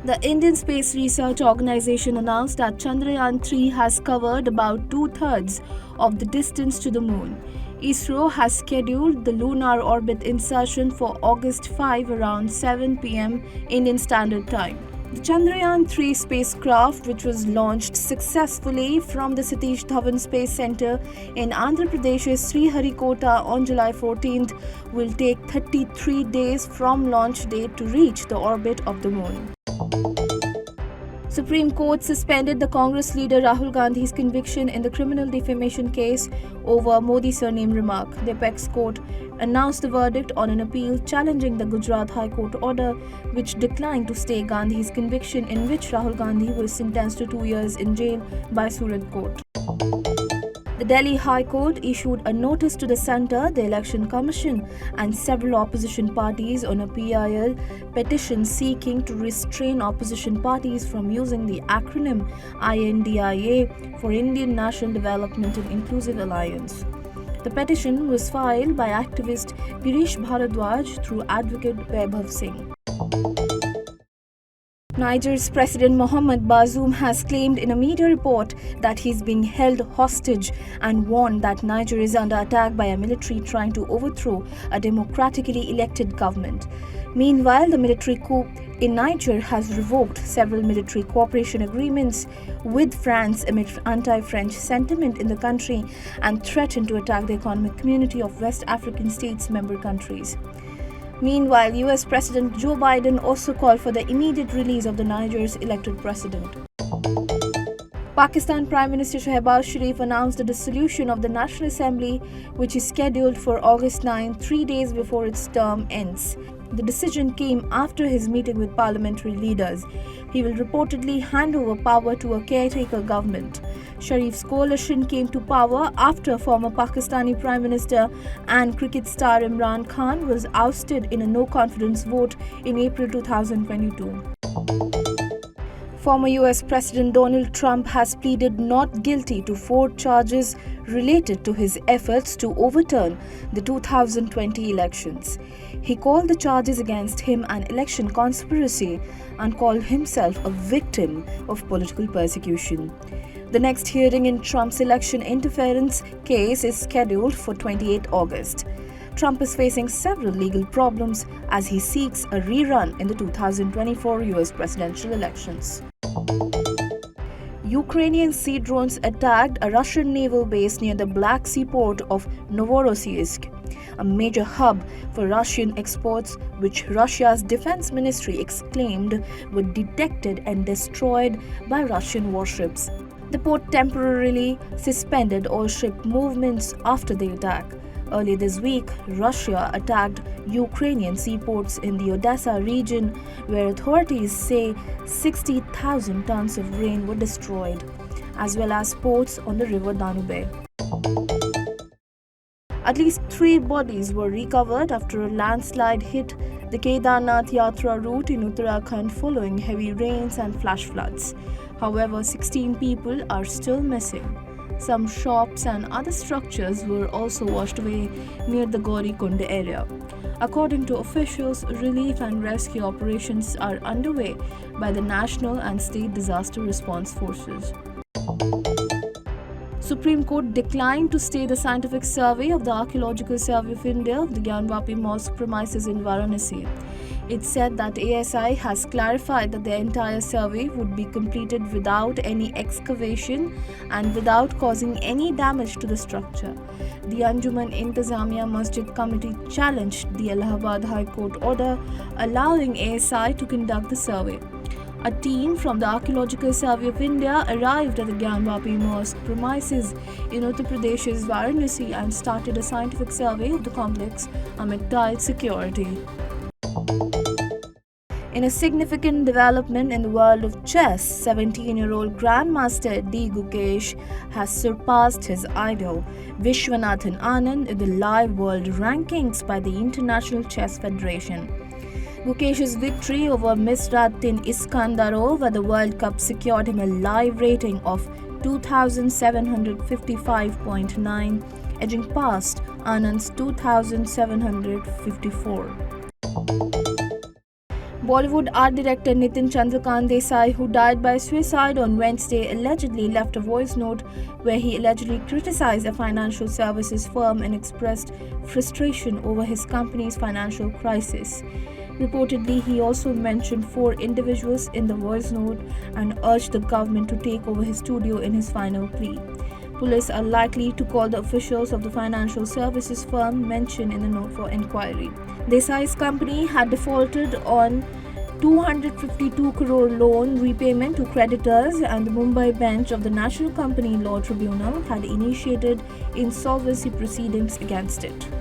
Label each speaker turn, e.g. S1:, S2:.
S1: The Indian Space Research Organization announced that Chandrayaan-3 has covered about two-thirds of the distance to the Moon. ISRO has scheduled the Lunar Orbit Insertion for August 5 around 7 p.m. Indian Standard Time. The Chandrayaan-3 spacecraft, which was launched successfully from the Satish Dhawan Space Center in Andhra Pradesh's Sriharikota on July 14th, will take 33 days from launch date to reach the orbit of the Moon. Supreme Court suspended the Congress leader Rahul Gandhi's conviction in the criminal defamation case over Modi surname remark. The apex court announced the verdict on an appeal challenging the Gujarat High Court order, which declined to stay Gandhi's conviction, in which Rahul Gandhi was sentenced to 2 years in jail by Surat Court. The Delhi High Court issued a notice to the Centre, the Election Commission, and several opposition parties on a PIL petition seeking to restrain opposition parties from using the acronym INDIA for Indian National Development and Inclusive Alliance. The petition was filed by activist Girish Bharadwaj through advocate Vaibhav Singh. Niger's President Mohamed Bazoum has claimed in a media report that he is being held hostage and warned that Niger is under attack by a military trying to overthrow a democratically elected government. Meanwhile, the military coup in Niger has revoked several military cooperation agreements with France amid anti-French sentiment in the country and threatened to attack the economic community of West African states member countries. Meanwhile, US President Joe Biden also called for the immediate release of the Niger's elected president. Pakistan Prime Minister Shehbaz Sharif announced the dissolution of the National Assembly, which is scheduled for August 9, 3 days before its term ends. The decision came after his meeting with parliamentary leaders. He will reportedly hand over power to a caretaker government. Sharif's coalition came to power after former Pakistani Prime Minister and cricket star Imran Khan was ousted in a no-confidence vote in April 2022. Former US President Donald Trump has pleaded not guilty to 4 charges related to his efforts to overturn the 2020 elections. He called the charges against him an election conspiracy and called himself a victim of political persecution. The next hearing in Trump's election interference case is scheduled for 28 August. Trump is facing several legal problems as he seeks a rerun in the 2024 US presidential elections. Ukrainian sea drones attacked a Russian naval base near the Black Sea port of Novorossiysk, a major hub for Russian exports, which Russia's defense ministry exclaimed were detected and destroyed by Russian warships. The port temporarily suspended all ship movements after the attack. Earlier this week, Russia attacked Ukrainian seaports in the Odessa region, where authorities say 60,000 tons of grain were destroyed, as well as ports on the river Danube. At least 3 bodies were recovered after a landslide hit the Kedarnath Yatra route in Uttarakhand following heavy rains and flash floods. However, 16 people are still missing. Some shops and other structures were also washed away near the Gaurikund area. According to officials, relief and rescue operations are underway by the national and state disaster response forces. Supreme Court declined to stay the scientific survey of the Archaeological Survey of India of the Gyanvapi Mosque premises in Varanasi. It said that ASI has clarified that the entire survey would be completed without any excavation and without causing any damage to the structure. The Anjuman Intizamiya Masjid Committee challenged the Allahabad High Court order allowing ASI to conduct the survey. A team from the Archaeological Survey of India arrived at the Gyanvapi Mosque premises in Uttar Pradesh's Varanasi and started a scientific survey of the complex amid tight security. In a significant development in the world of chess, 17-year-old Grandmaster D. Gukesh has surpassed his idol, Vishwanathan Anand, in the live world rankings by the International Chess Federation. Gukesh's victory over Misratin Iskandarov at the World Cup secured him a live rating of 2,755.9, edging past Anand's 2,754. Bollywood art director Nitin Chandrakant Desai, who died by suicide on Wednesday, allegedly left a voice note where he allegedly criticized a financial services firm and expressed frustration over his company's financial crisis. Reportedly, he also mentioned 4 individuals in the voice note and urged the government to take over his studio in his final plea. Police are likely to call the officials of the financial services firm mentioned in the note for inquiry. Desai's company had defaulted on 252 crore loan repayment to creditors, and the Mumbai bench of the National Company Law Tribunal had initiated insolvency proceedings against it.